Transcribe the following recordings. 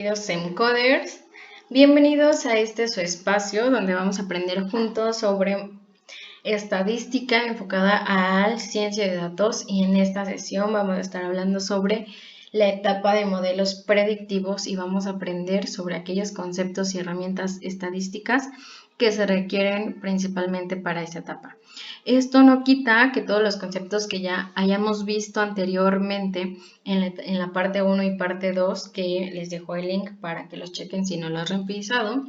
Queridos Semcoders, bienvenidos a este su espacio donde vamos a aprender juntos sobre estadística enfocada a ciencia de datos, y en esta sesión vamos a estar hablando sobre la etapa de modelos predictivos y vamos a aprender sobre aquellos conceptos y herramientas estadísticas que se requieren principalmente para esta etapa. Esto no quita que todos los conceptos que ya hayamos visto anteriormente en la parte 1 y parte 2, que les dejo el link para que los chequen si no lo han revisado,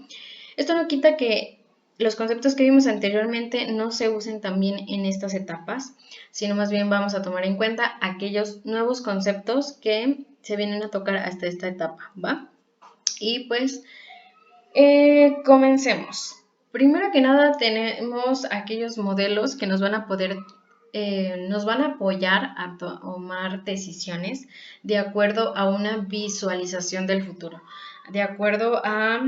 esto no quita que los conceptos que vimos anteriormente no se usen también en estas etapas, sino más bien vamos a tomar en cuenta aquellos nuevos conceptos que se vienen a tocar hasta esta etapa, ¿va? Y pues comencemos. Primero que nada tenemos aquellos modelos que nos van a apoyar a tomar decisiones de acuerdo a una visualización del futuro, de acuerdo a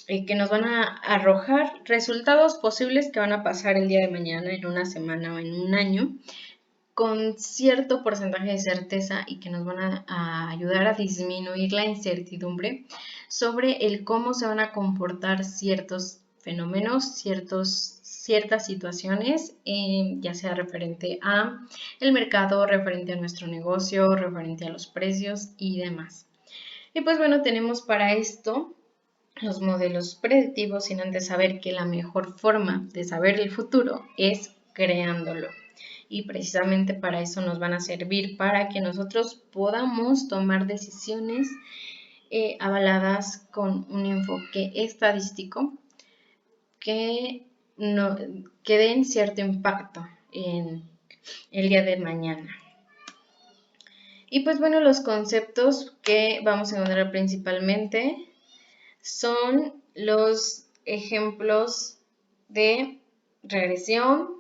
que nos van a arrojar resultados posibles que van a pasar el día de mañana, en una semana o en un año, con cierto porcentaje de certeza, y que nos van a ayudar a disminuir la incertidumbre sobre el cómo se van a comportar ciertos fenómenos, ciertas situaciones, ya sea referente a el mercado, referente a nuestro negocio, referente a los precios y demás. Y pues bueno, tenemos para esto los modelos predictivos, sin antes saber que la mejor forma de saber el futuro es creándolo. Y precisamente para eso nos van a servir, para que nosotros podamos tomar decisiones avaladas con un enfoque estadístico que den cierto impacto en el día de mañana. Y pues bueno, los conceptos que vamos a encontrar principalmente son los ejemplos de regresión,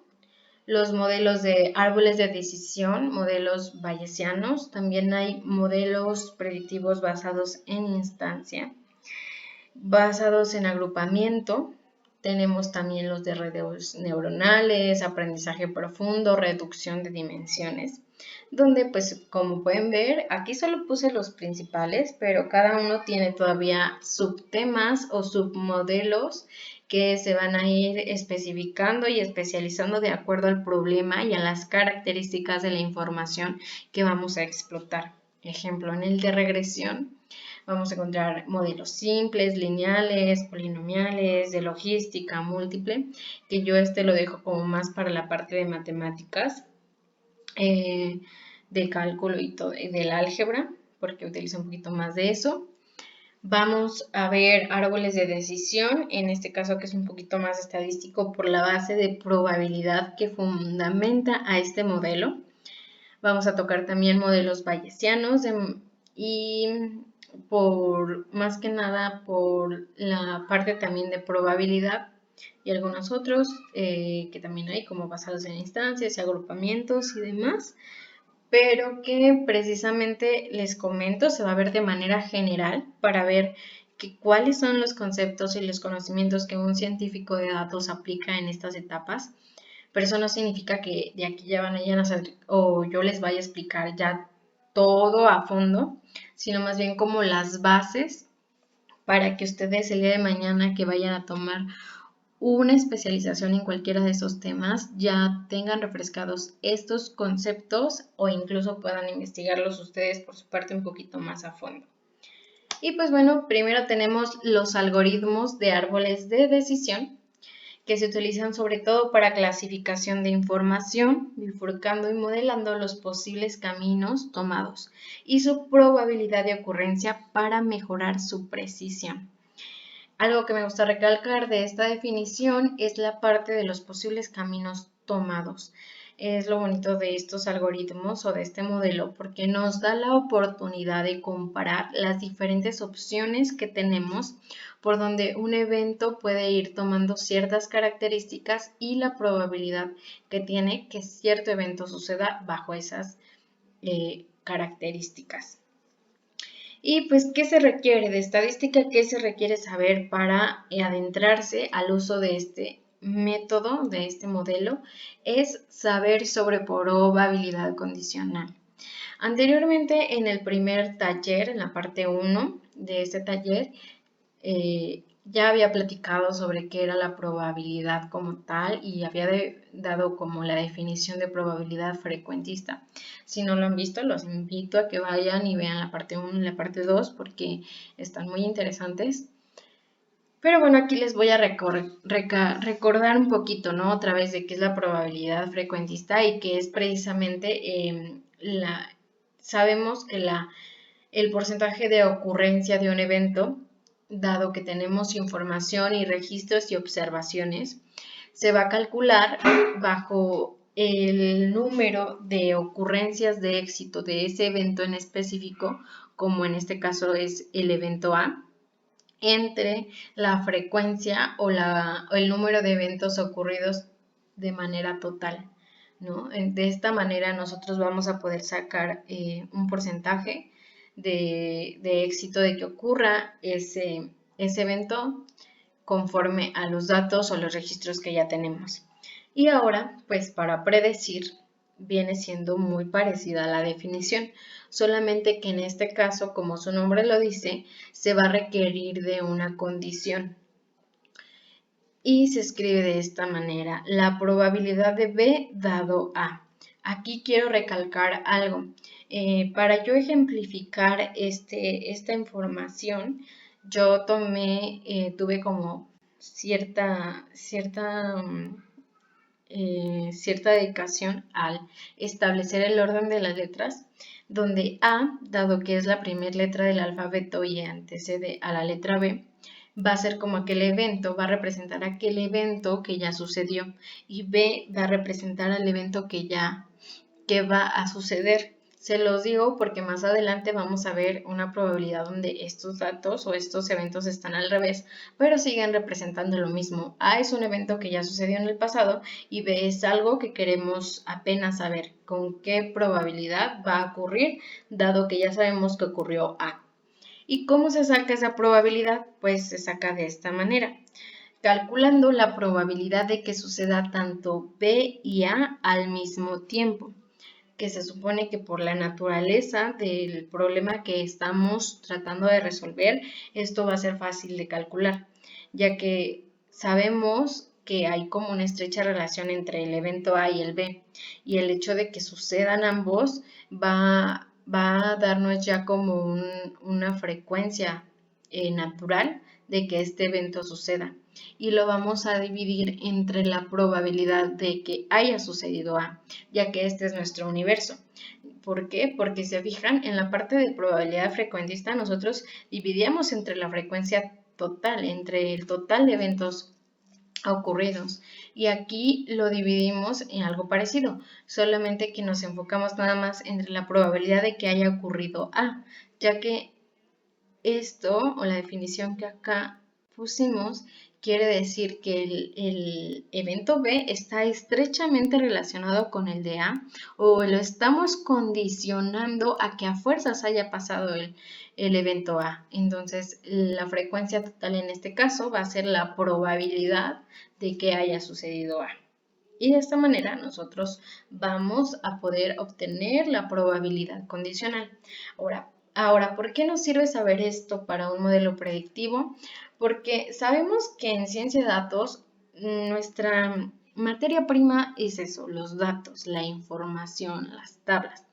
los modelos de árboles de decisión, modelos bayesianos. También hay modelos predictivos basados en instancia, basados en agrupamiento. Tenemos también los de redes neuronales, aprendizaje profundo, reducción de dimensiones, donde pues como pueden ver, aquí solo puse los principales, pero cada uno tiene todavía subtemas o submodelos que se van a ir especificando y especializando de acuerdo al problema y a las características de la información que vamos a explotar. Ejemplo, en el de regresión vamos a encontrar modelos simples, lineales, polinomiales, de logística múltiple, que yo lo dejo como más para la parte de matemáticas, de cálculo y todo, del álgebra, porque utilizo un poquito más de eso. Vamos a ver árboles de decisión, en este caso que es un poquito más estadístico por la base de probabilidad que fundamenta a este modelo. Vamos a tocar también modelos bayesianos y más que nada por la parte también de probabilidad, y algunos otros que también hay, como basados en instancias y agrupamientos y demás, pero que precisamente les comento, se va a ver de manera general para ver cuáles son los conceptos y los conocimientos que un científico de datos aplica en estas etapas. Pero eso no significa que de aquí ya van a saber, o yo les vaya a explicar ya todo a fondo, sino más bien como las bases para que ustedes el día de mañana que vayan a tomar una especialización en cualquiera de esos temas ya tengan refrescados estos conceptos, o incluso puedan investigarlos ustedes por su parte un poquito más a fondo. Y pues bueno, primero tenemos los algoritmos de árboles de decisión, que se utilizan sobre todo para clasificación de información, bifurcando y modelando los posibles caminos tomados y su probabilidad de ocurrencia para mejorar su precisión. Algo que me gusta recalcar de esta definición es la parte de los posibles caminos tomados. Es lo bonito de estos algoritmos o de este modelo, porque nos da la oportunidad de comparar las diferentes opciones que tenemos por donde un evento puede ir tomando ciertas características y la probabilidad que tiene que cierto evento suceda bajo esas características. Y pues, ¿qué se requiere de estadística? ¿Qué se requiere saber para adentrarse al uso de este método, de este modelo? Es saber sobre probabilidad condicional. Anteriormente, en el primer taller, en la parte 1 de este taller, ya había platicado sobre qué era la probabilidad como tal y había dado como la definición de probabilidad frecuentista. Si no lo han visto, los invito a que vayan y vean la parte 1 y la parte 2 porque están muy interesantes. Pero bueno, aquí les voy a recordar un poquito, ¿no? Otra vez de qué es la probabilidad frecuentista y que es precisamente sabemos que el porcentaje de ocurrencia de un evento, dado que tenemos información y registros y observaciones, se va a calcular bajo el número de ocurrencias de éxito de ese evento en específico, como en este caso es el evento A, entre la frecuencia o el número de eventos ocurridos de manera total, ¿no? De esta manera nosotros vamos a poder sacar un porcentaje de éxito de que ocurra ese evento conforme a los datos o los registros que ya tenemos. Y ahora, pues para predecir, viene siendo muy parecida a la definición, solamente que en este caso, como su nombre lo dice, se va a requerir de una condición. Y se escribe de esta manera: la probabilidad de B dado A. Aquí quiero recalcar algo. Para yo ejemplificar esta información, yo tuve como cierta dedicación al establecer el orden de las letras, donde A, dado que es la primera letra del alfabeto y antecede a la letra B, va a ser como aquel evento, va a representar aquel evento que ya sucedió, y B va a representar al evento que va a suceder. Se los digo porque más adelante vamos a ver una probabilidad donde estos datos o estos eventos están al revés, pero siguen representando lo mismo. A es un evento que ya sucedió en el pasado y B es algo que queremos apenas saber con qué probabilidad va a ocurrir, dado que ya sabemos que ocurrió A. ¿Y cómo se saca esa probabilidad? Pues se saca de esta manera: calculando la probabilidad de que suceda tanto B y A al mismo tiempo, que se supone que por la naturaleza del problema que estamos tratando de resolver, esto va a ser fácil de calcular, ya que sabemos que hay como una estrecha relación entre el evento A y el B, y el hecho de que sucedan ambos va a darnos ya como una frecuencia natural de que este evento suceda, y lo vamos a dividir entre la probabilidad de que haya sucedido A, ya que este es nuestro universo. ¿Por qué? Porque se fijan, en la parte de probabilidad frecuentista nosotros dividíamos entre la frecuencia total, entre el total de eventos ocurridos, y aquí lo dividimos en algo parecido, solamente que nos enfocamos nada más entre la probabilidad de que haya ocurrido A, ya que esto, o la definición que acá pusimos, quiere decir que el evento B está estrechamente relacionado con el de A, o lo estamos condicionando a que a fuerzas haya pasado el evento A. Entonces, la frecuencia total en este caso va a ser la probabilidad de que haya sucedido A. Y de esta manera nosotros vamos a poder obtener la probabilidad condicional. Ahora, ¿por qué nos sirve saber esto para un modelo predictivo? Porque sabemos que en ciencia de datos nuestra materia prima es eso, los datos, la información, las tablas.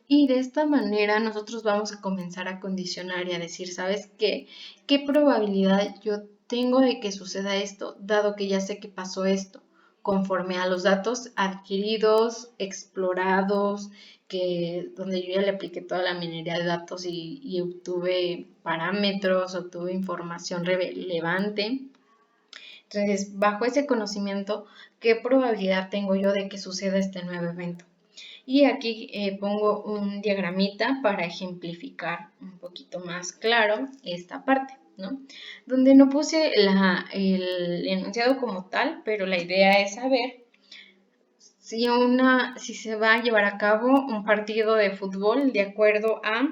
Y de esta manera nosotros vamos a comenzar a condicionar y a decir, ¿sabes qué? ¿Qué probabilidad yo tengo de que suceda esto, dado que ya sé que pasó esto? Conforme a los datos adquiridos, explorados, donde yo ya le apliqué toda la minería de datos y obtuve parámetros, obtuve información relevante. Entonces, bajo ese conocimiento, ¿qué probabilidad tengo yo de que suceda este nuevo evento? Y aquí pongo un diagramita para ejemplificar un poquito más claro esta parte, ¿no? Donde no puse el enunciado como tal, pero la idea es saber si se va a llevar a cabo un partido de fútbol de acuerdo a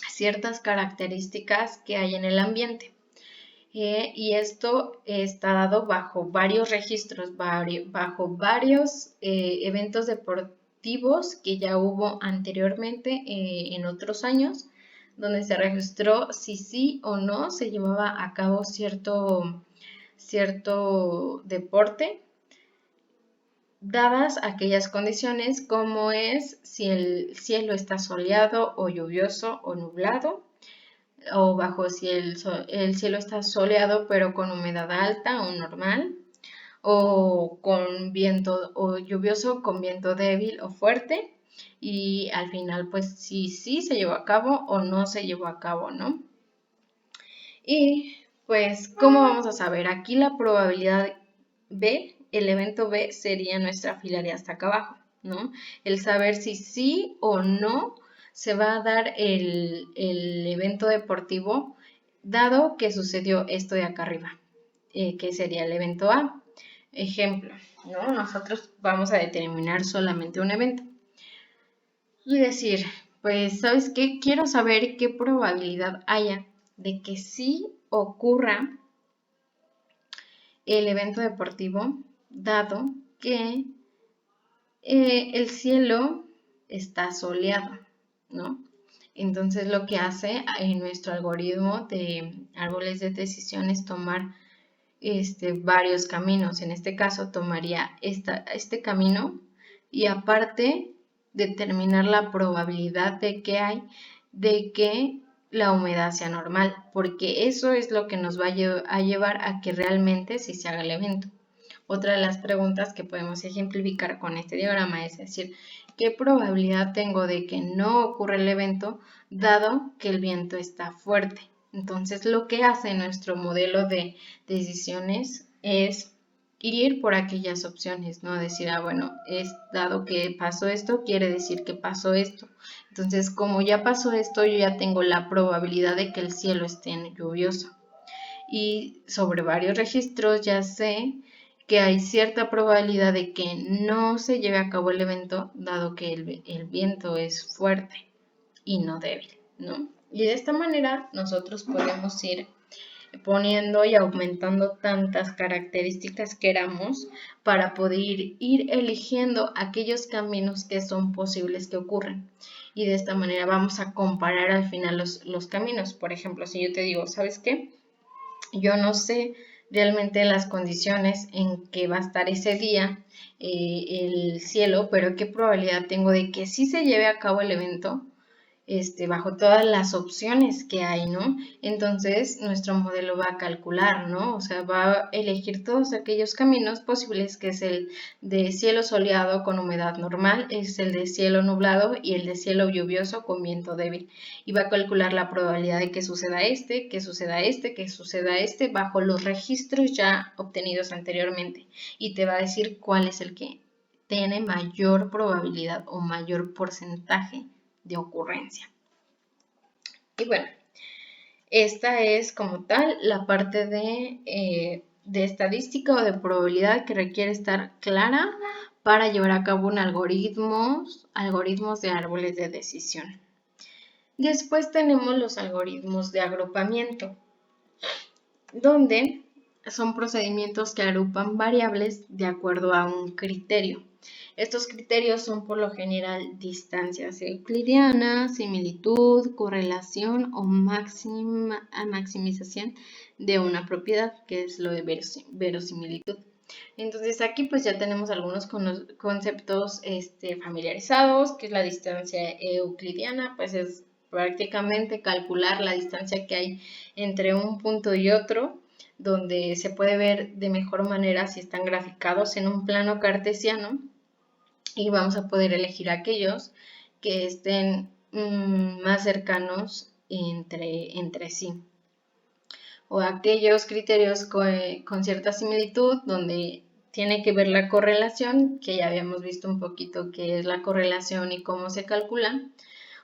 ciertas características que hay en el ambiente. Y esto está dado bajo varios registros, bajo varios eventos deportivos que ya hubo anteriormente en otros años, donde se registró si sí o no se llevaba a cabo cierto deporte, dadas aquellas condiciones como es si el cielo está soleado o lluvioso o nublado, o bajo si el cielo está soleado pero con humedad alta o normal, o con viento, o lluvioso con viento débil o fuerte, y al final pues si sí se llevó a cabo o no se llevó a cabo, ¿no? Y pues, ¿cómo vamos a saber? Aquí la probabilidad B, el evento B sería nuestra filaria hasta acá abajo, ¿no? El saber si sí o no se va a dar el evento deportivo, dado que sucedió esto de acá arriba, que sería el evento A. Ejemplo, ¿no? Nosotros vamos a determinar solamente un evento y decir, pues, ¿sabes qué? Quiero saber qué probabilidad haya de que sí ocurra el evento deportivo, dado que el cielo está soleado, ¿no? Entonces lo que hace en nuestro algoritmo de árboles de decisión es tomar varios caminos. En este caso tomaría este camino y aparte determinar la probabilidad de que hay de que la humedad sea normal, porque eso es lo que nos va a llevar a que realmente sí se haga el evento. Otra de las preguntas que podemos ejemplificar con este diagrama es decir, ¿qué probabilidad tengo de que no ocurra el evento dado que el viento está fuerte? Entonces, lo que hace nuestro modelo de decisiones es ir por aquellas opciones, ¿no? Decir, bueno, dado que pasó esto, quiere decir que pasó esto. Entonces, como ya pasó esto, yo ya tengo la probabilidad de que el cielo esté lluvioso. Y sobre varios registros ya sé que hay cierta probabilidad de que no se lleve a cabo el evento, dado que el viento es fuerte y no débil, ¿no? Y de esta manera nosotros podemos ir poniendo y aumentando tantas características queramos para poder ir eligiendo aquellos caminos que son posibles que ocurran. Y de esta manera vamos a comparar al final los caminos. Por ejemplo, si yo te digo, ¿sabes qué? Yo no sé realmente las condiciones en que va a estar ese día el cielo, pero qué probabilidad tengo de que sí se lleve a cabo el evento bajo todas las opciones que hay, ¿no? Entonces, nuestro modelo va a calcular, ¿no? O sea, va a elegir todos aquellos caminos posibles, que es el de cielo soleado con humedad normal, es el de cielo nublado y el de cielo lluvioso con viento débil. Y va a calcular la probabilidad de que suceda que suceda que suceda bajo los registros ya obtenidos anteriormente. Y te va a decir cuál es el que tiene mayor probabilidad o mayor porcentaje de ocurrencia. Y bueno, esta es como tal la parte de estadística o de probabilidad que requiere estar clara para llevar a cabo un algoritmos de árboles de decisión. Después tenemos los algoritmos de agrupamiento, donde son procedimientos que agrupan variables de acuerdo a un criterio. Estos criterios son por lo general distancias euclidianas, similitud, correlación o maximización de una propiedad, que es lo de verosimilitud. Entonces aquí pues ya tenemos algunos conceptos familiarizados, que es la distancia euclidiana, pues es prácticamente calcular la distancia que hay entre un punto y otro, donde se puede ver de mejor manera si están graficados en un plano cartesiano, y vamos a poder elegir aquellos que estén más cercanos entre sí, o aquellos criterios con cierta similitud donde tiene que ver la correlación, que ya habíamos visto un poquito qué es la correlación y cómo se calcula,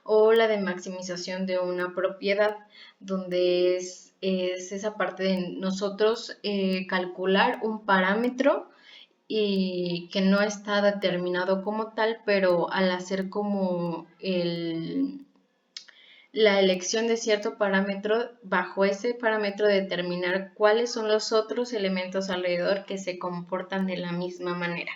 o la de maximización de una propiedad, donde es esa parte de nosotros calcular un parámetro y que no está determinado como tal, pero al hacer como la elección de cierto parámetro, bajo ese parámetro determinar cuáles son los otros elementos alrededor que se comportan de la misma manera.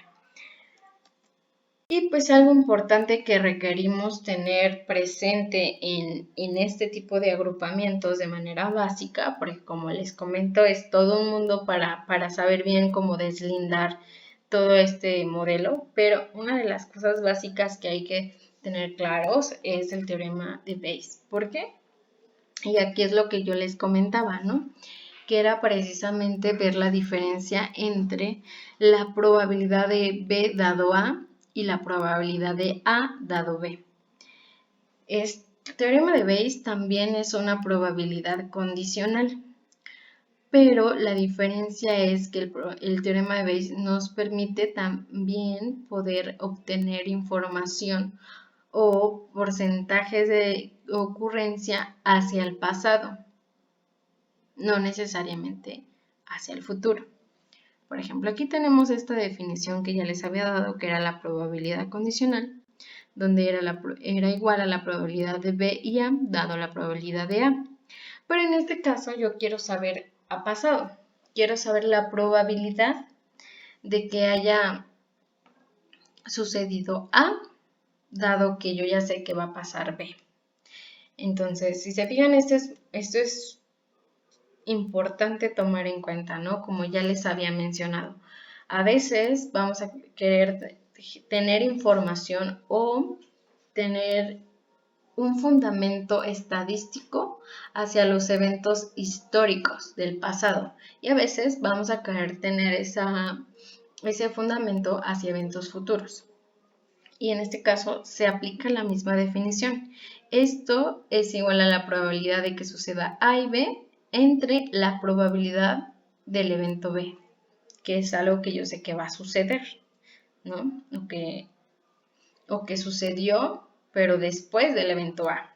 Y pues algo importante que requerimos tener presente en este tipo de agrupamientos de manera básica, porque como les comento es todo un mundo para saber bien cómo deslindar todo este modelo, pero una de las cosas básicas que hay que tener claros es el teorema de Bayes. ¿Por qué? Y aquí es lo que yo les comentaba, ¿no? Que era precisamente ver la diferencia entre la probabilidad de B dado A y la probabilidad de A dado B. Este teorema de Bayes también es una probabilidad condicional, pero la diferencia es que el teorema de Bayes nos permite también poder obtener información o porcentajes de ocurrencia hacia el pasado, no necesariamente hacia el futuro. Por ejemplo, aquí tenemos esta definición que ya les había dado, que era la probabilidad condicional, donde era igual a la probabilidad de B y A, dado la probabilidad de A. Pero en este caso yo quiero saber a pasado. Quiero saber la probabilidad de que haya sucedido A, dado que yo ya sé que va a pasar B. Entonces, si se fijan, esto es importante tomar en cuenta, ¿no? Como ya les había mencionado. A veces vamos a querer tener información o tener un fundamento estadístico hacia los eventos históricos del pasado y a veces vamos a querer tener ese fundamento hacia eventos futuros. Y en este caso se aplica la misma definición. Esto es igual a la probabilidad de que suceda A y B entre la probabilidad del evento B, que es algo que yo sé que va a suceder, ¿no? O que sucedió, pero después del evento A.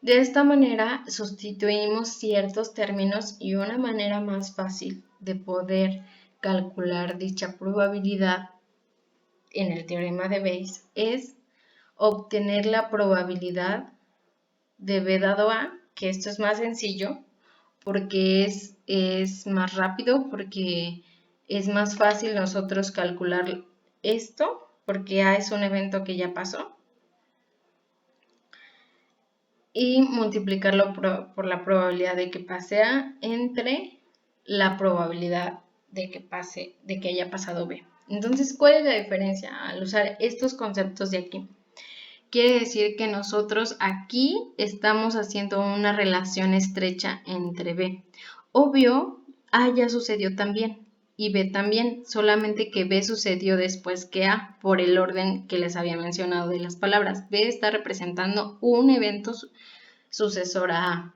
De esta manera sustituimos ciertos términos y una manera más fácil de poder calcular dicha probabilidad en el teorema de Bayes es obtener la probabilidad de B dado A, que esto es más sencillo porque es más rápido, porque es más fácil nosotros calcular esto, porque A es un evento que ya pasó, y multiplicarlo por la probabilidad de que pase A entre la probabilidad de que haya pasado B. Entonces, ¿cuál es la diferencia al usar estos conceptos de aquí? Quiere decir que nosotros aquí estamos haciendo una relación estrecha entre B. Obvio, A ya sucedió también y B también, solamente que B sucedió después que A, por el orden que les había mencionado de las palabras. B está representando un evento sucesor a A.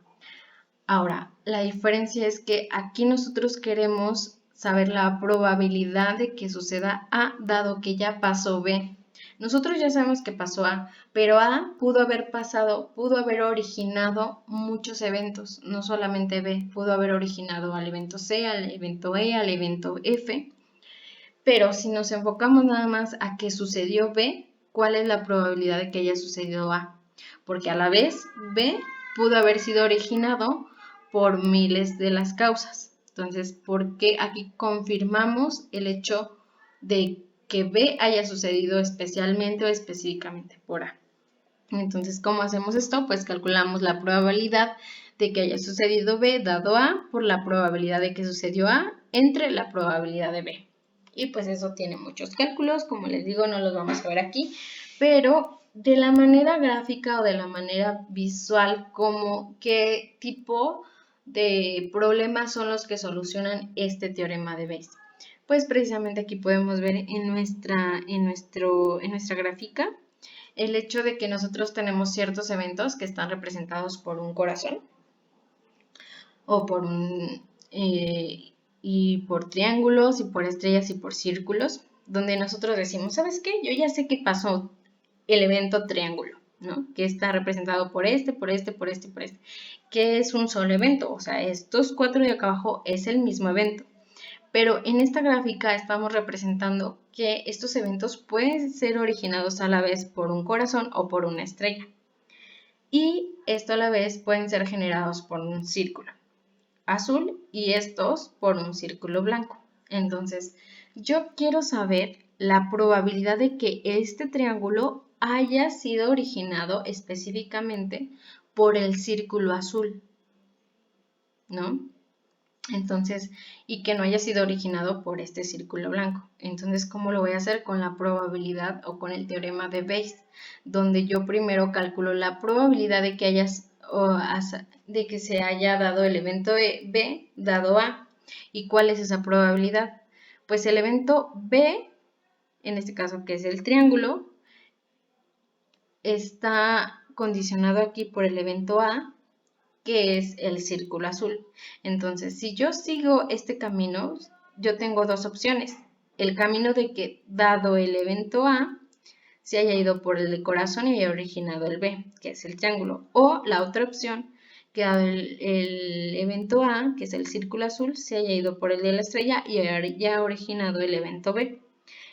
Ahora, la diferencia es que aquí nosotros queremos saber la probabilidad de que suceda A, dado que ya pasó B. Nosotros ya sabemos que pasó A, pero A pudo haber originado muchos eventos, no solamente B, pudo haber originado al evento C, al evento E, al evento F, pero si nos enfocamos nada más a que sucedió B, ¿cuál es la probabilidad de que haya sucedido A? Porque a la vez B pudo haber sido originado por miles de las causas. Entonces, ¿por qué aquí confirmamos el hecho de que B haya sucedido especialmente o específicamente por A? Entonces, ¿cómo hacemos esto? Pues calculamos la probabilidad de que haya sucedido B dado A por la probabilidad de que sucedió A entre la probabilidad de B. Y pues eso tiene muchos cálculos, como les digo, no los vamos a ver aquí, pero de la manera gráfica o de la manera visual, qué tipo de problemas son los que solucionan este teorema de Bayes. Pues precisamente aquí podemos ver en nuestra gráfica el hecho de que nosotros tenemos ciertos eventos que están representados por un corazón o y por triángulos y por estrellas y por círculos, donde nosotros decimos, ¿sabes qué? Yo ya sé que pasó el evento triángulo, ¿no? Que está representado por este, por este, por este, por este, que es un solo evento, o sea, estos 4 de acá abajo es el mismo evento. Pero en esta gráfica estamos representando que estos eventos pueden ser originados a la vez por un corazón o por una estrella. Y esto a la vez pueden ser generados por un círculo azul y estos por un círculo blanco. Entonces, yo quiero saber la probabilidad de que este triángulo haya sido originado específicamente por el círculo azul, ¿no? Entonces, y que no haya sido originado por este círculo blanco. Entonces, ¿cómo lo voy a hacer? Con la probabilidad o con el teorema de Bayes, donde yo primero calculo la probabilidad de que se haya dado el evento B dado A. ¿Y cuál es esa probabilidad? Pues el evento B, en este caso que es el triángulo, está condicionado aquí por el evento A, que es el círculo azul. Entonces, si yo sigo este camino, yo tengo dos opciones. El camino de que, dado el evento A, se haya ido por el corazón y haya originado el B, que es el triángulo. O la otra opción, que dado el evento A, que es el círculo azul, se haya ido por el de la estrella y haya originado el evento B.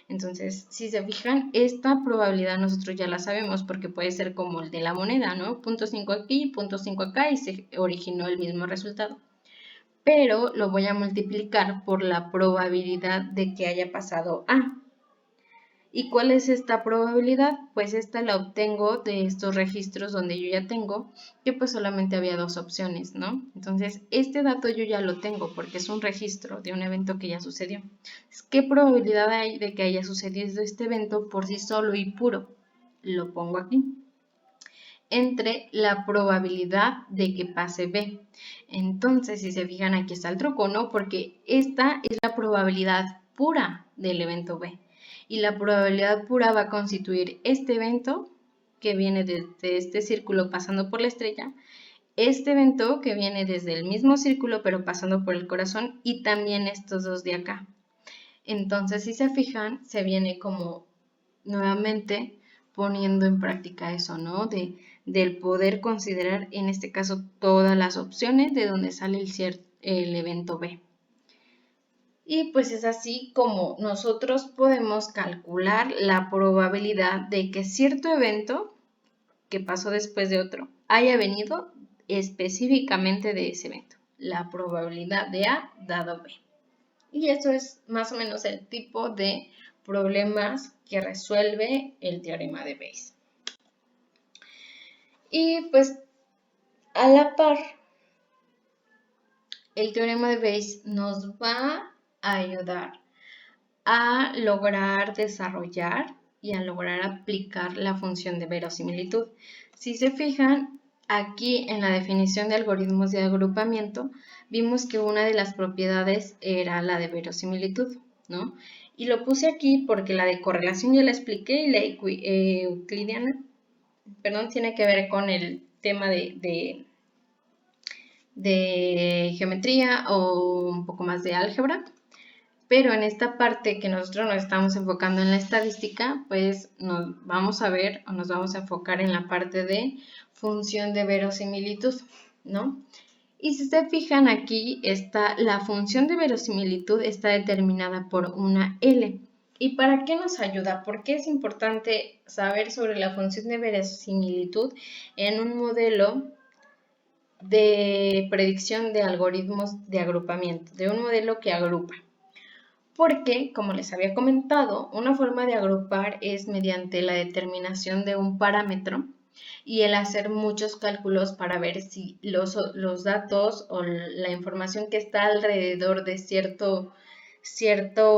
Entonces, si se fijan, esta probabilidad nosotros ya la sabemos porque puede ser como el de la moneda, ¿no? 0.5 aquí, 0.5 acá y se originó el mismo resultado. Pero lo voy a multiplicar por la probabilidad de que haya pasado A. ¿Y cuál es esta probabilidad? Pues esta la obtengo de estos registros donde yo ya tengo que pues solamente había dos opciones, ¿no? Entonces, este dato yo ya lo tengo porque es un registro de un evento que ya sucedió. ¿Qué probabilidad hay de que haya sucedido este evento por sí solo y puro? Lo pongo aquí. Entre la probabilidad de que pase B. Entonces, si se fijan, aquí está el truco, ¿no? Porque esta es la probabilidad pura del evento B. Y la probabilidad pura va a constituir este evento que viene desde este círculo pasando por la estrella, este evento que viene desde el mismo círculo pero pasando por el corazón y también estos dos de acá. Entonces, si se fijan, se viene como nuevamente poniendo en práctica eso, ¿no? Del poder considerar en este caso todas las opciones de donde sale el evento B. Y pues es así como nosotros podemos calcular la probabilidad de que cierto evento que pasó después de otro haya venido específicamente de ese evento. La probabilidad de A dado B. Y eso es más o menos el tipo de problemas que resuelve el teorema de Bayes. Y pues a la par, el teorema de Bayes nos va a ayudar a lograr desarrollar y a lograr aplicar la función de verosimilitud. Si se fijan, aquí en la definición de algoritmos de agrupamiento, vimos que una de las propiedades era la de verosimilitud, ¿no? Y lo puse aquí porque la de correlación ya la expliqué y la euclidiana, perdón, tiene que ver con el tema de geometría o un poco más de álgebra. Pero en esta parte que nosotros nos estamos enfocando en la estadística, pues nos vamos a ver o nos vamos a enfocar en la parte de función de verosimilitud, ¿no? Y si se fijan aquí, la función de verosimilitud está determinada por una L. ¿Y para qué nos ayuda? ¿Por qué es importante saber sobre la función de verosimilitud en un modelo de predicción de algoritmos de agrupamiento, de un modelo que agrupa? Porque, como les había comentado, una forma de agrupar es mediante la determinación de un parámetro y el hacer muchos cálculos para ver si los datos o la información que está alrededor de cierto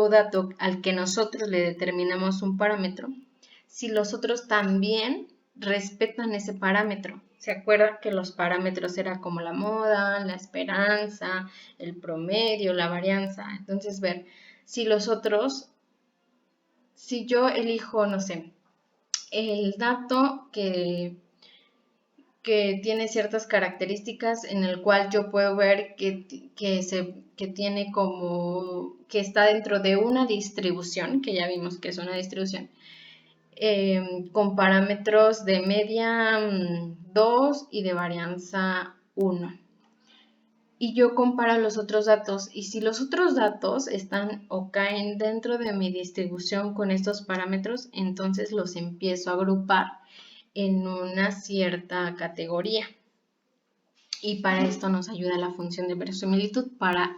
dato al que nosotros le determinamos un parámetro, si los otros también respetan ese parámetro. ¿Se acuerdan que los parámetros eran como la moda, la esperanza, el promedio, la varianza? Entonces, ver si los otros, si yo elijo, no sé, el dato que tiene ciertas características en el cual yo puedo ver que tiene como, que está dentro de una distribución, que ya vimos que es una distribución, con parámetros de media 2 y de varianza 1. Y yo comparo los otros datos y si los otros datos están o caen dentro de mi distribución con estos parámetros, entonces los empiezo a agrupar en una cierta categoría. Y para esto nos ayuda la función de verosimilitud para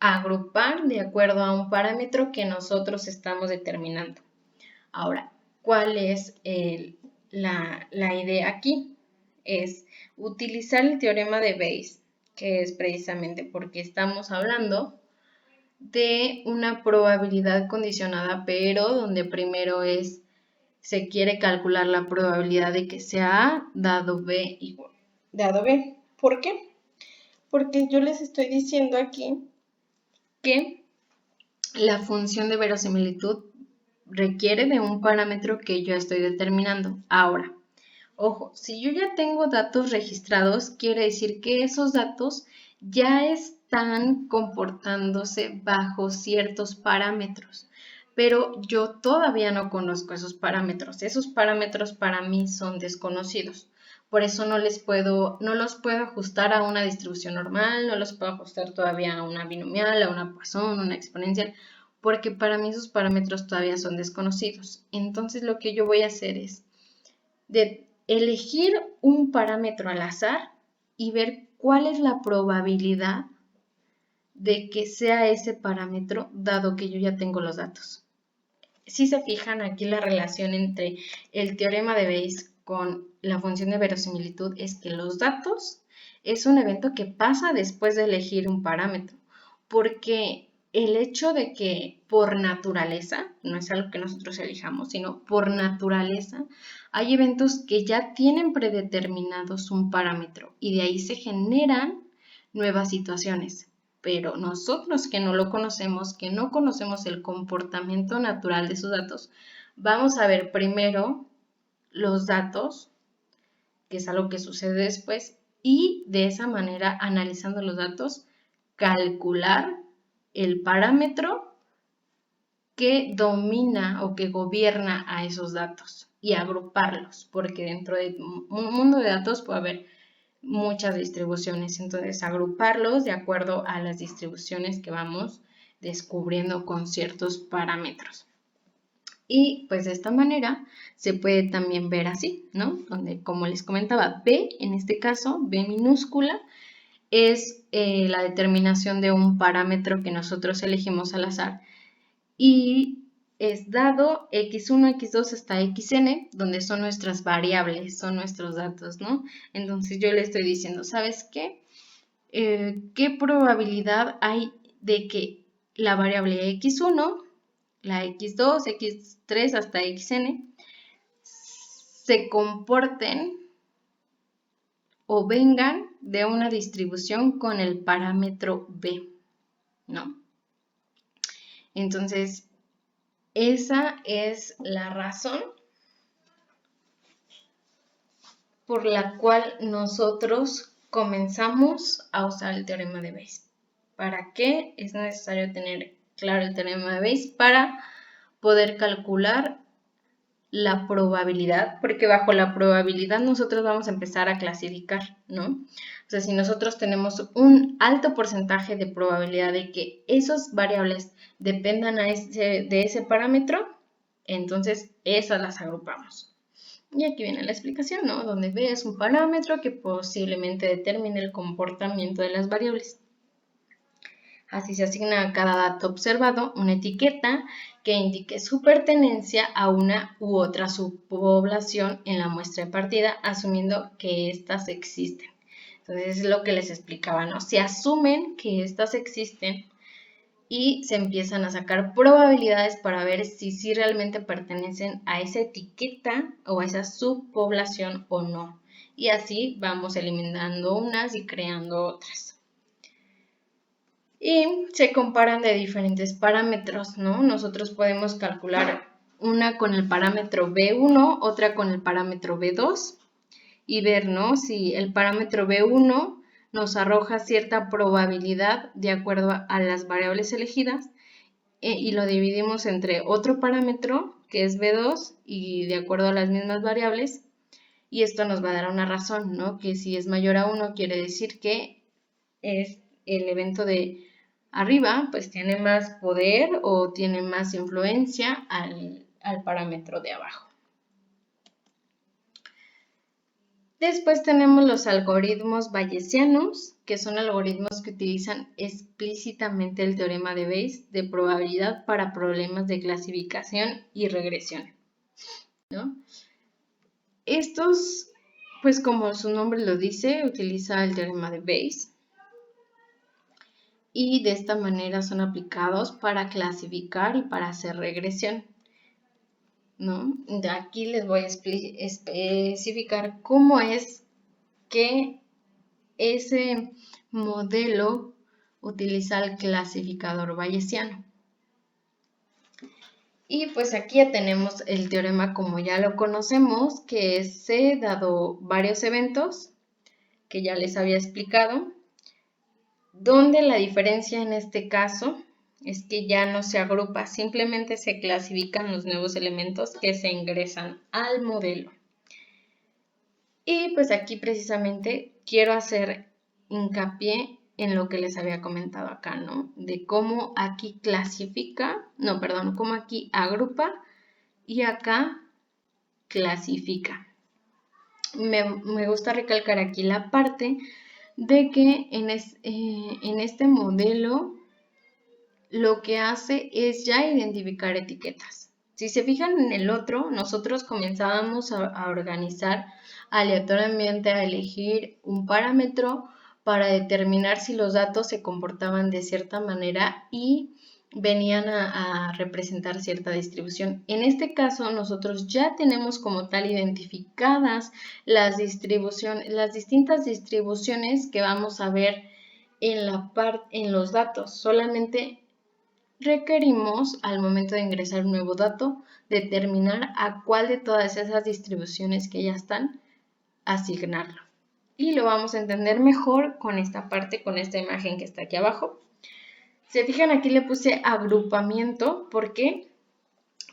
agrupar de acuerdo a un parámetro que nosotros estamos determinando. Ahora, ¿cuál es la idea aquí? Es utilizar el teorema de Bayes, que es precisamente porque estamos hablando de una probabilidad condicionada, pero donde primero se quiere calcular la probabilidad de que sea A dado B igual dado B. ¿Por qué? Porque yo les estoy diciendo aquí que la función de verosimilitud requiere de un parámetro que yo estoy determinando. Ahora, ojo, si yo ya tengo datos registrados, quiere decir que esos datos ya están comportándose bajo ciertos parámetros, pero yo todavía no conozco esos parámetros. Esos parámetros para mí son desconocidos. Por eso no los puedo ajustar a una distribución normal, no los puedo ajustar todavía a una binomial, a una Poisson, una exponencial, porque para mí esos parámetros todavía son desconocidos. Entonces lo que yo voy a hacer es elegir un parámetro al azar y ver cuál es la probabilidad de que sea ese parámetro, dado que yo ya tengo los datos. Si se fijan aquí la relación entre el teorema de Bayes con la función de verosimilitud es que los datos es un evento que pasa después de elegir un parámetro, porque el hecho de que por naturaleza, no es algo que nosotros elijamos, sino por naturaleza, hay eventos que ya tienen predeterminados un parámetro y de ahí se generan nuevas situaciones. Pero nosotros que no lo conocemos, que no conocemos el comportamiento natural de sus datos, vamos a ver primero los datos, que es algo que sucede después, y de esa manera, analizando los datos, calcular el parámetro que domina o que gobierna a esos datos y agruparlos, porque dentro de un mundo de datos puede haber muchas distribuciones, entonces agruparlos de acuerdo a las distribuciones que vamos descubriendo con ciertos parámetros. Y pues de esta manera se puede también ver así, ¿no? Donde, como les comentaba, B, en este caso, B minúscula, es la determinación de un parámetro que nosotros elegimos al azar y es dado x1, x2 hasta xn, donde son nuestras variables, son nuestros datos, ¿no? Entonces yo le estoy diciendo, ¿sabes qué? ¿Qué probabilidad hay de que la variable x1, la x2, x3 hasta xn se comporten o vengan de una distribución con el parámetro b, ¿no? Entonces, esa es la razón por la cual nosotros comenzamos a usar el teorema de Bayes. ¿Para qué es necesario tener claro el teorema de Bayes? Para poder calcular la probabilidad, porque bajo la probabilidad nosotros vamos a empezar a clasificar, ¿no? O sea, si nosotros tenemos un alto porcentaje de probabilidad de que esas variables dependan de ese parámetro, entonces esas las agrupamos. Y aquí viene la explicación, ¿no? Donde B es un parámetro que posiblemente determine el comportamiento de las variables. Así se asigna a cada dato observado una etiqueta que indique su pertenencia a una u otra subpoblación en la muestra de partida, asumiendo que éstas existen. Entonces es lo que les explicaba, ¿no? Se asumen que éstas existen y se empiezan a sacar probabilidades para ver si realmente pertenecen a esa etiqueta o a esa subpoblación o no. Y así vamos eliminando unas y creando otras. Y se comparan de diferentes parámetros, ¿no? Nosotros podemos calcular una con el parámetro B1, otra con el parámetro B2 y ver, ¿no? Si el parámetro B1 nos arroja cierta probabilidad de acuerdo a las variables elegidas y lo dividimos entre otro parámetro que es B2 y de acuerdo a las mismas variables y esto nos va a dar una razón, ¿no? Que si es mayor a 1 quiere decir que es el evento de arriba pues tiene más poder o tiene más influencia al parámetro de abajo. Después tenemos los algoritmos bayesianos, que son algoritmos que utilizan explícitamente el teorema de Bayes de probabilidad para problemas de clasificación y regresión, ¿no? Estos, pues como su nombre lo dice, utiliza el teorema de Bayes y de esta manera son aplicados para clasificar y para hacer regresión, ¿no? De aquí les voy a especificar cómo es que ese modelo utiliza el clasificador bayesiano. Y pues aquí ya tenemos el teorema como ya lo conocemos, que es C dado varios eventos, que ya les había explicado, donde la diferencia en este caso es que ya no se agrupa, simplemente se clasifican los nuevos elementos que se ingresan al modelo. Y pues aquí precisamente quiero hacer hincapié en lo que les había comentado acá, ¿no? De cómo aquí cómo aquí agrupa y acá clasifica. Me gusta recalcar aquí la parte de que en este modelo lo que hace es ya identificar etiquetas. Si se fijan en el otro, nosotros comenzábamos a organizar aleatoriamente, a elegir un parámetro para determinar si los datos se comportaban de cierta manera y venían a representar cierta distribución. En este caso, nosotros ya tenemos como tal identificadas las distintas distribuciones que vamos a ver en los datos. Solamente requerimos, al momento de ingresar un nuevo dato, determinar a cuál de todas esas distribuciones que ya están, asignarlo. Y lo vamos a entender mejor con esta parte, con esta imagen que está aquí abajo. Se fijan, aquí le puse agrupamiento. ¿Por qué?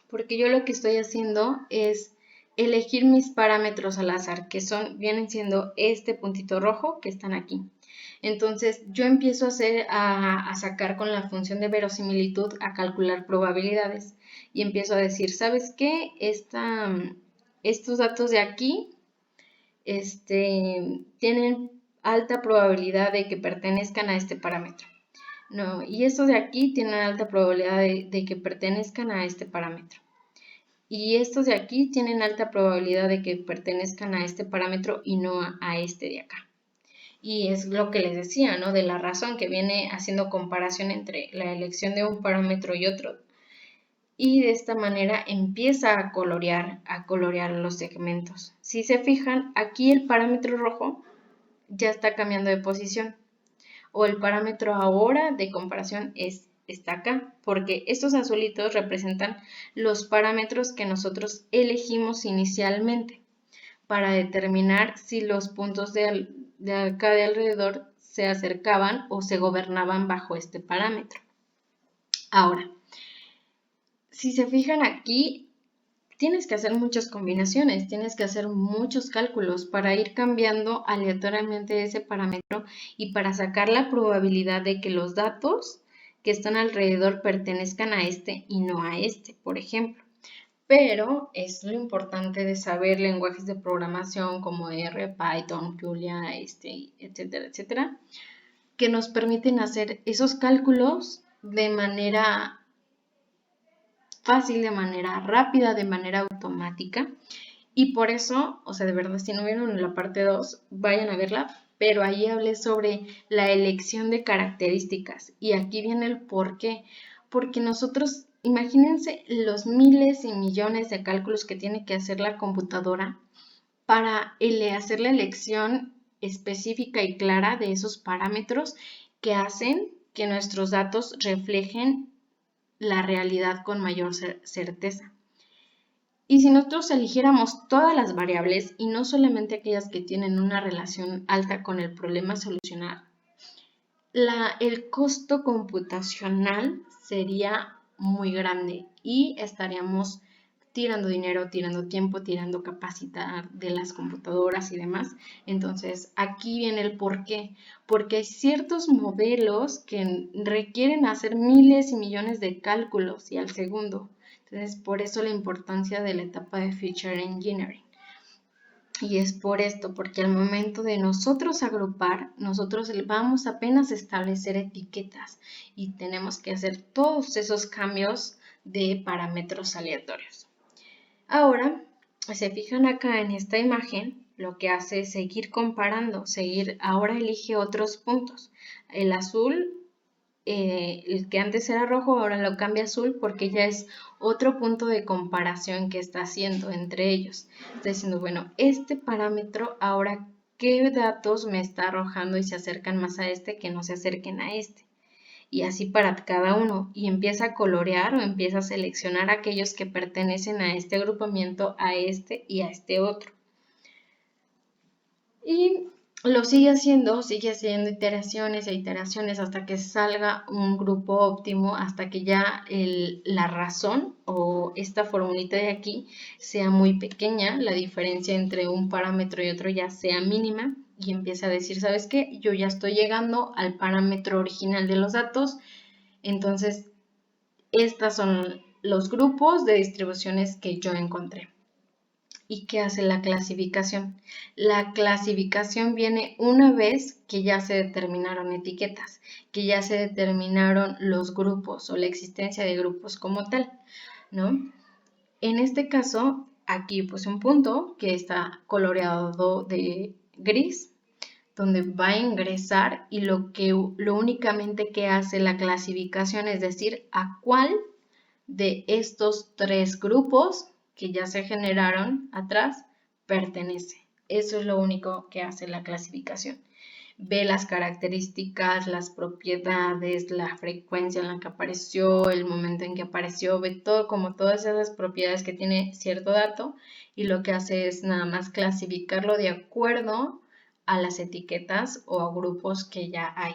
Porque yo lo que estoy haciendo es elegir mis parámetros al azar, que vienen siendo este puntito rojo que están aquí. Entonces yo empiezo a sacar con la función de verosimilitud, a calcular probabilidades y empiezo a decir, ¿sabes qué? Estos datos de aquí tienen alta probabilidad de que pertenezcan a este parámetro. No, y estos de aquí tienen alta probabilidad de que pertenezcan a este parámetro. Y estos de aquí tienen alta probabilidad de que pertenezcan a este parámetro y no a este de acá. Y es lo que les decía, ¿no? De la razón que viene haciendo comparación entre la elección de un parámetro y otro. Y de esta manera empieza a colorear los segmentos. Si se fijan, aquí el parámetro rojo ya está cambiando de posición. O el parámetro ahora de comparación está acá, porque estos azulitos representan los parámetros que nosotros elegimos inicialmente para determinar si los puntos de acá de alrededor se acercaban o se gobernaban bajo este parámetro. Ahora, si se fijan aquí, tienes que hacer muchas combinaciones, tienes que hacer muchos cálculos para ir cambiando aleatoriamente ese parámetro y para sacar la probabilidad de que los datos que están alrededor pertenezcan a este y no a este, por ejemplo. Pero es lo importante de saber lenguajes de programación como R, Python, Julia, etcétera, etcétera, que nos permiten hacer esos cálculos de manera fácil, de manera rápida, de manera automática. Y por eso, o sea, de verdad, si no vieron la parte 2, vayan a verla, pero ahí hablé sobre la elección de características. Y aquí viene el por qué. Porque nosotros, imagínense los miles y millones de cálculos que tiene que hacer la computadora para hacer la elección específica y clara de esos parámetros que hacen que nuestros datos reflejen la realidad con mayor certeza. Y si nosotros eligiéramos todas las variables y no solamente aquellas que tienen una relación alta con el problema a solucionar, el costo computacional sería muy grande y estaríamos tirando dinero, tirando tiempo, tirando capacidad de las computadoras y demás. Entonces, aquí viene el por qué. Porque hay ciertos modelos que requieren hacer miles y millones de cálculos y al segundo. Entonces, por eso la importancia de la etapa de Feature Engineering. Y es por esto, porque al momento de nosotros agrupar, nosotros vamos apenas a establecer etiquetas y tenemos que hacer todos esos cambios de parámetros aleatorios. Ahora, se fijan acá en esta imagen, lo que hace es seguir comparando, ahora elige otros puntos. El azul, el que antes era rojo, ahora lo cambia a azul porque ya es otro punto de comparación que está haciendo entre ellos. Está diciendo, bueno, este parámetro ahora, ¿qué datos me está arrojando y se acercan más a este que no se acerquen a este? Y así para cada uno, y empieza a colorear o empieza a seleccionar aquellos que pertenecen a este agrupamiento, a este y a este otro. Y lo sigue haciendo iteraciones e iteraciones hasta que salga un grupo óptimo, hasta que ya la razón o esta formulita de aquí sea muy pequeña, la diferencia entre un parámetro y otro ya sea mínima y empieza a decir, ¿sabes qué? Yo ya estoy llegando al parámetro original de los datos, entonces estos son los grupos de distribuciones que yo encontré. ¿Y qué hace la clasificación? La clasificación viene una vez que ya se determinaron etiquetas, que ya se determinaron los grupos o la existencia de grupos como tal, ¿no? En este caso, aquí puse un punto que está coloreado de gris, donde va a ingresar y lo únicamente que hace la clasificación es decir a cuál de estos tres grupos que ya se generaron atrás pertenece. Eso es lo único que hace la clasificación. Ve las características, las propiedades, la frecuencia en la que apareció, el momento en que apareció, ve todo como todas esas propiedades que tiene cierto dato y lo que hace es nada más clasificarlo de acuerdo a las etiquetas o a grupos que ya hay.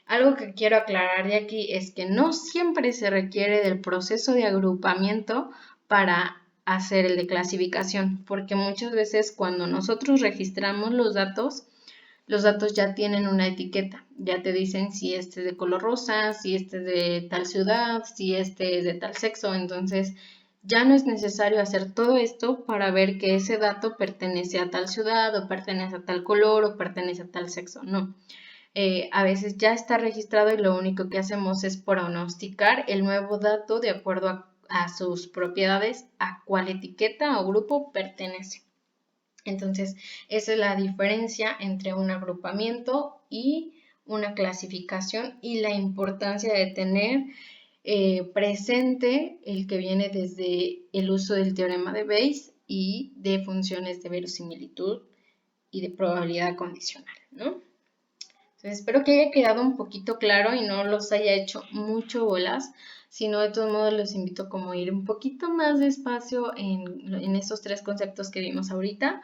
Algo que quiero aclarar de aquí es que no siempre se requiere del proceso de agrupamiento para hacer el de clasificación, porque muchas veces cuando nosotros registramos los datos ya tienen una etiqueta, ya te dicen si este es de color rosa, si este es de tal ciudad, si este es de tal sexo, entonces ya no es necesario hacer todo esto para ver que ese dato pertenece a tal ciudad o pertenece a tal color o pertenece a tal sexo, no. A veces ya está registrado y lo único que hacemos es pronosticar el nuevo dato de acuerdo a sus propiedades, a cuál etiqueta o grupo pertenece. Entonces, esa es la diferencia entre un agrupamiento y una clasificación y la importancia de tener presente el que viene desde el uso del teorema de Bayes y de funciones de verosimilitud y de probabilidad condicional, ¿no? Entonces, espero que haya quedado un poquito claro y no los haya hecho mucho bolas. Si no, de todos modos, los invito como a ir un poquito más despacio en estos tres conceptos que vimos ahorita.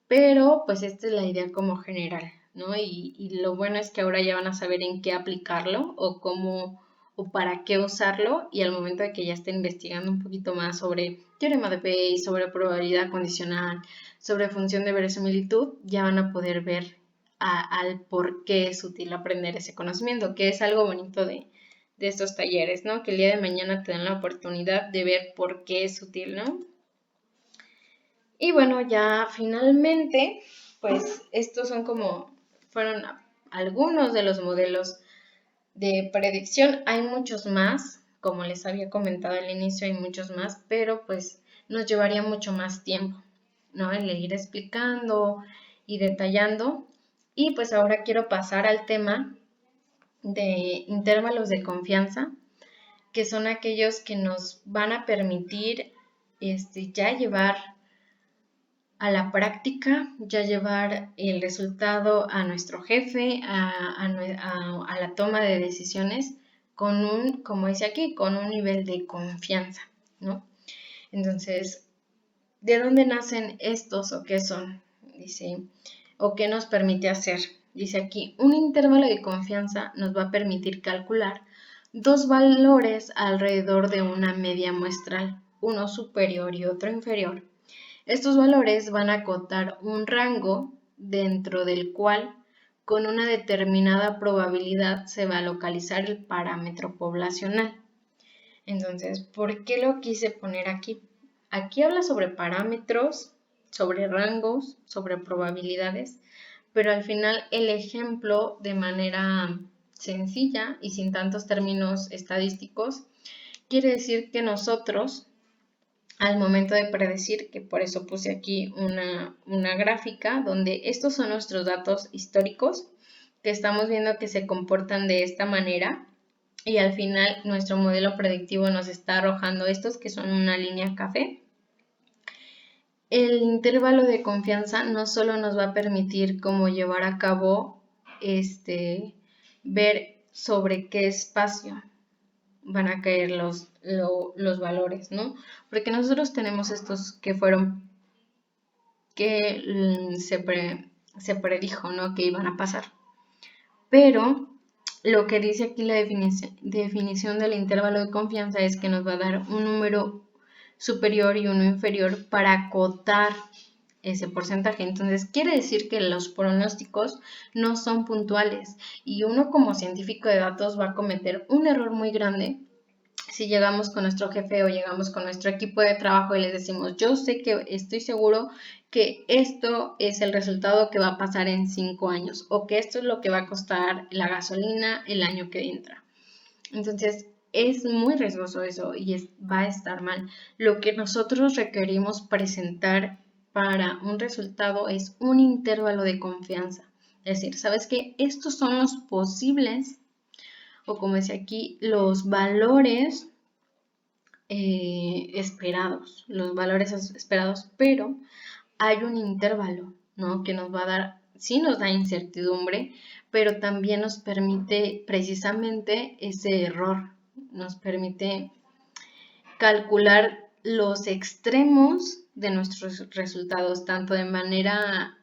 Pero, pues, esta es la idea como general, ¿no? Y lo bueno es que ahora ya van a saber en qué aplicarlo o cómo o para qué usarlo. Y al momento de que ya estén investigando un poquito más sobre teorema de Bayes, sobre probabilidad condicional, sobre función de verosimilitud, ya van a poder ver al por qué es útil aprender ese conocimiento, que es algo bonito de estos talleres, ¿no? Que el día de mañana te dan la oportunidad de ver por qué es útil, ¿no? Y bueno, ya finalmente, pues estos fueron algunos de los modelos de predicción. Hay muchos más, como les había comentado al inicio, hay muchos más, pero pues nos llevaría mucho más tiempo, ¿no? El ir explicando y detallando. Y pues ahora quiero pasar al tema de intervalos de confianza, que son aquellos que nos van a permitir ya llevar a la práctica, ya llevar el resultado a nuestro jefe, a la toma de decisiones con como dice aquí, con un nivel de confianza, ¿no? Entonces, ¿de dónde nacen estos o qué son? Dice, o qué nos permite hacer. Dice aquí, un intervalo de confianza nos va a permitir calcular dos valores alrededor de una media muestral, uno superior y otro inferior. Estos valores van a acotar un rango dentro del cual con una determinada probabilidad se va a localizar el parámetro poblacional. Entonces, ¿por qué lo quise poner aquí? Aquí habla sobre parámetros sobre rangos, sobre probabilidades, pero al final el ejemplo de manera sencilla y sin tantos términos estadísticos quiere decir que nosotros al momento de predecir, que por eso puse aquí una gráfica donde estos son nuestros datos históricos que estamos viendo que se comportan de esta manera y al final nuestro modelo predictivo nos está arrojando estos que son una línea café. El intervalo de confianza no solo nos va a permitir cómo llevar a cabo ver sobre qué espacio van a caer los valores, ¿no? Porque nosotros tenemos estos que fueron, que se predijo, ¿no? Que iban a pasar. Pero lo que dice aquí la definición del intervalo de confianza es que nos va a dar un número superior y uno inferior para acotar ese porcentaje. Entonces quiere decir que los pronósticos no son puntuales y uno como científico de datos va a cometer un error muy grande si llegamos con nuestro jefe o llegamos con nuestro equipo de trabajo y les decimos, yo sé que estoy seguro que esto es el resultado que va a pasar en 5 años o que esto es lo que va a costar la gasolina el año que entra. Entonces, es muy riesgoso eso y va a estar mal. Lo que nosotros requerimos presentar para un resultado es un intervalo de confianza. Es decir, ¿sabes qué? Estos son los posibles, o como decía aquí, los valores esperados, pero hay un intervalo, ¿no? Que nos va a dar, sí nos da incertidumbre, pero también nos permite precisamente ese error, nos permite calcular los extremos de nuestros resultados, tanto de manera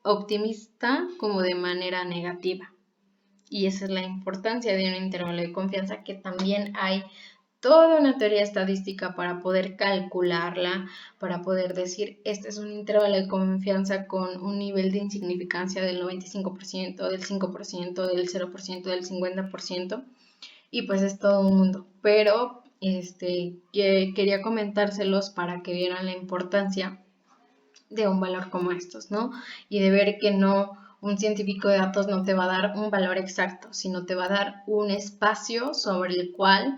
optimista como de manera negativa. Y esa es la importancia de un intervalo de confianza, que también hay toda una teoría estadística para poder calcularla, para poder decir, este es un intervalo de confianza con un nivel de insignificancia del 95%, del 5%, del 0%, del 50%, y pues es todo un mundo. Pero quería comentárselos para que vieran la importancia de un valor como estos, ¿no? Y de ver que no, un científico de datos no te va a dar un valor exacto, sino te va a dar un espacio sobre el cual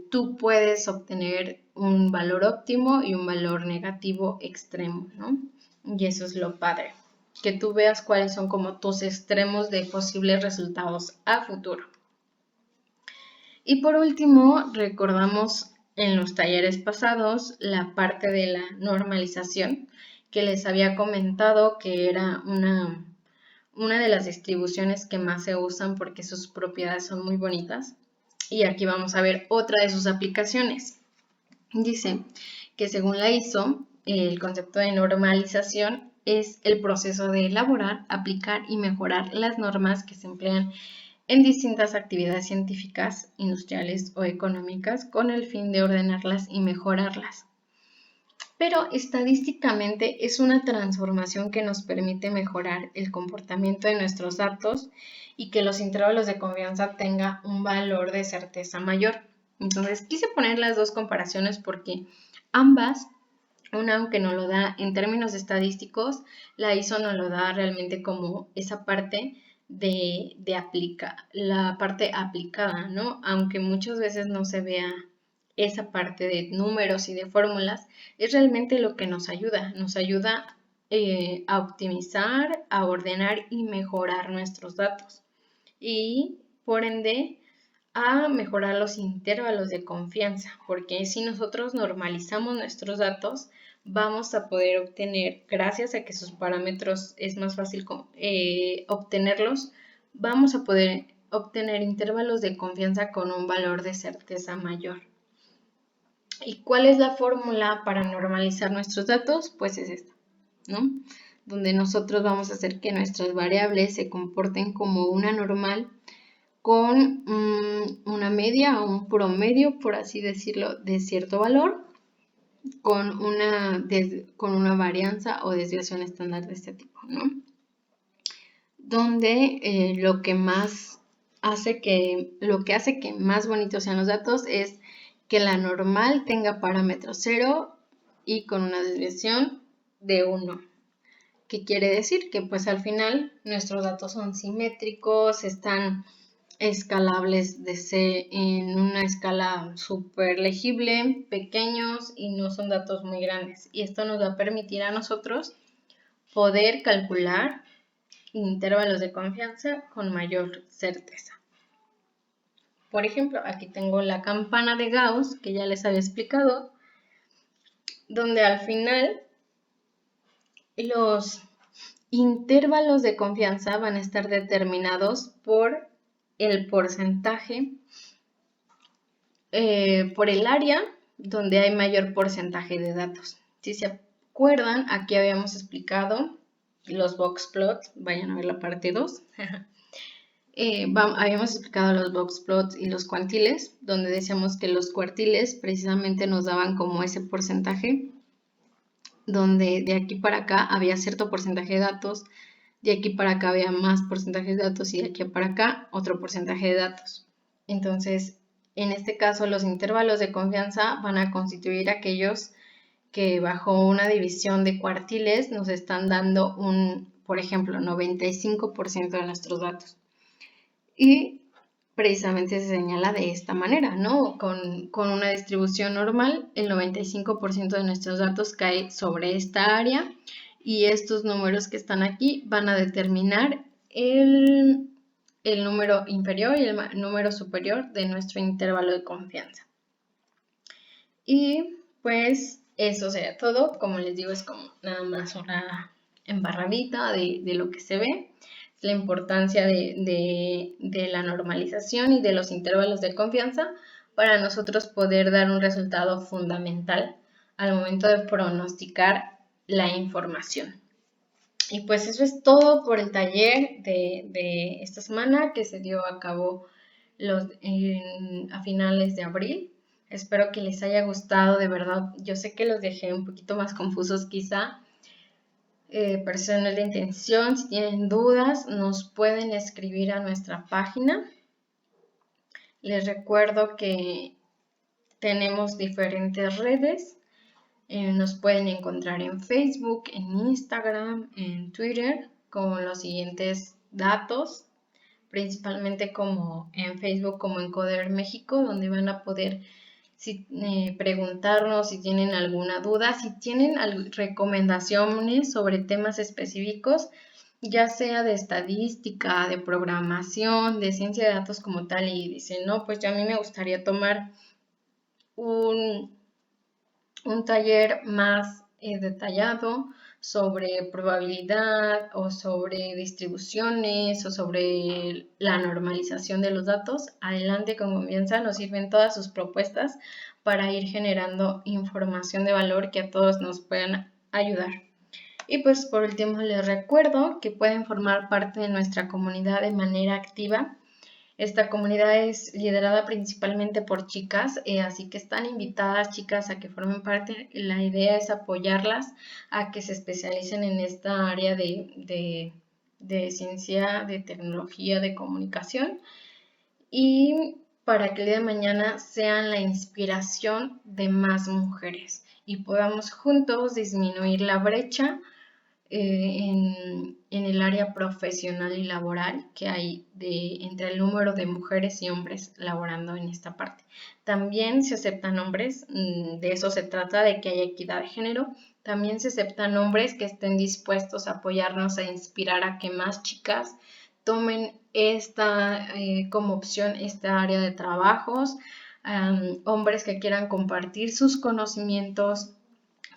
tú puedes obtener un valor óptimo y un valor negativo extremo, ¿no? Y eso es lo padre, que tú veas cuáles son como tus extremos de posibles resultados a futuro. Y por último, recordamos en los talleres pasados la parte de la normalización, que les había comentado que era una de las distribuciones que más se usan porque sus propiedades son muy bonitas. Y aquí vamos a ver otra de sus aplicaciones. Dice que según la ISO, el concepto de normalización es el proceso de elaborar, aplicar y mejorar las normas que se emplean en distintas actividades científicas, industriales o económicas con el fin de ordenarlas y mejorarlas. Pero estadísticamente es una transformación que nos permite mejorar el comportamiento de nuestros datos y que los intervalos de confianza tengan un valor de certeza mayor. Entonces quise poner las dos comparaciones porque ambas, una aunque no lo da en términos estadísticos, la ISO nos lo da realmente como esa parte la parte aplicada, ¿no? Aunque muchas veces no se vea esa parte de números y de fórmulas, es realmente lo que nos ayuda a optimizar, a ordenar y mejorar nuestros datos y por ende a mejorar los intervalos de confianza, porque si nosotros normalizamos nuestros datos, vamos a poder obtener, gracias a que sus parámetros es más fácil obtenerlos, vamos a poder obtener intervalos de confianza con un valor de certeza mayor. ¿Y cuál es la fórmula para normalizar nuestros datos? Pues es esta, ¿no? Donde nosotros vamos a hacer que nuestras variables se comporten como una normal con una media o un promedio, por así decirlo, de cierto valor, con una varianza o desviación estándar de este tipo, ¿no? Donde lo que hace que más bonitos sean los datos es que la normal tenga parámetro 0 y con una desviación de 1. ¿Qué quiere decir? Que pues al final nuestros datos son simétricos, están escalables en una escala súper legible, pequeños y no son datos muy grandes. Y esto nos va a permitir a nosotros poder calcular intervalos de confianza con mayor certeza. Por ejemplo, aquí tengo la campana de Gauss, que ya les había explicado, donde al final los intervalos de confianza van a estar determinados por el porcentaje, por el área donde hay mayor porcentaje de datos. Si se acuerdan, aquí habíamos explicado los box plots, vayan a ver la parte 2. Habíamos explicado los box plots y los cuantiles, donde decíamos que los cuartiles precisamente nos daban como ese porcentaje, donde de aquí para acá había cierto porcentaje de datos, de aquí para acá había más porcentaje de datos y de aquí para acá otro porcentaje de datos. Entonces, en este caso, los intervalos de confianza van a constituir aquellos que bajo una división de cuartiles nos están dando por ejemplo, 95% de nuestros datos. Y precisamente se señala de esta manera, ¿no? Con una distribución normal, el 95% de nuestros datos cae sobre esta área y estos números que están aquí van a determinar el número inferior y el número superior de nuestro intervalo de confianza. Y pues eso sería todo. Como les digo, es como nada más una embarradita de lo que se ve. La importancia de la normalización y de los intervalos de confianza para nosotros poder dar un resultado fundamental al momento de pronosticar la información. Y pues eso es todo por el taller de esta semana que se dio a cabo a finales de abril. Espero que les haya gustado, de verdad. Yo sé que los dejé un poquito más confusos quizá, pero eso no es la intención. Si tienen dudas, nos pueden escribir a nuestra página. Les recuerdo que tenemos diferentes redes. Nos pueden encontrar en Facebook, en Instagram, en Twitter, con los siguientes datos, principalmente como en Facebook, como Encoder México, donde van a poder preguntarnos si tienen alguna duda, si tienen recomendaciones sobre temas específicos, ya sea de estadística, de programación, de ciencia de datos como tal, y dicen, no, pues ya a mí me gustaría tomar un taller más detallado sobre probabilidad o sobre distribuciones o sobre la normalización de los datos. Adelante, con confianza, nos sirven todas sus propuestas para ir generando información de valor que a todos nos puedan ayudar. Y pues por último les recuerdo que pueden formar parte de nuestra comunidad de manera activa. Esta comunidad es liderada principalmente por chicas, así que están invitadas chicas a que formen parte. La idea es apoyarlas a que se especialicen en esta área de ciencia, de tecnología, de comunicación y para que el día de mañana sean la inspiración de más mujeres y podamos juntos disminuir la brecha en el área profesional y laboral que hay entre el número de mujeres y hombres laborando en esta parte. También se aceptan hombres, de eso se trata, de que haya equidad de género. También se aceptan hombres que estén dispuestos a apoyarnos, a inspirar a que más chicas tomen como opción esta área de trabajos, hombres que quieran compartir sus conocimientos,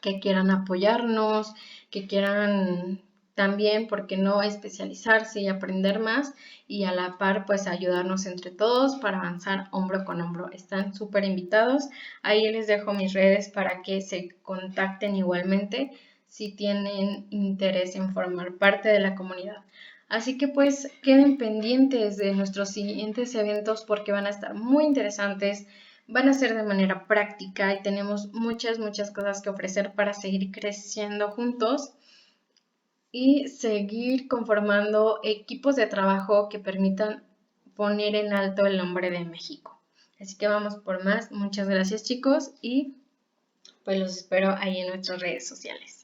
que quieran apoyarnos, que quieran también, ¿por qué no?, especializarse y aprender más y a la par pues ayudarnos entre todos para avanzar hombro con hombro. Están súper invitados. Ahí les dejo mis redes para que se contacten igualmente si tienen interés en formar parte de la comunidad. Así que pues queden pendientes de nuestros siguientes eventos porque van a estar muy interesantes. Van a ser de manera práctica y tenemos muchas cosas que ofrecer para seguir creciendo juntos y seguir conformando equipos de trabajo que permitan poner en alto el nombre de México. Así que vamos por más. Muchas gracias chicos y pues los espero ahí en nuestras redes sociales.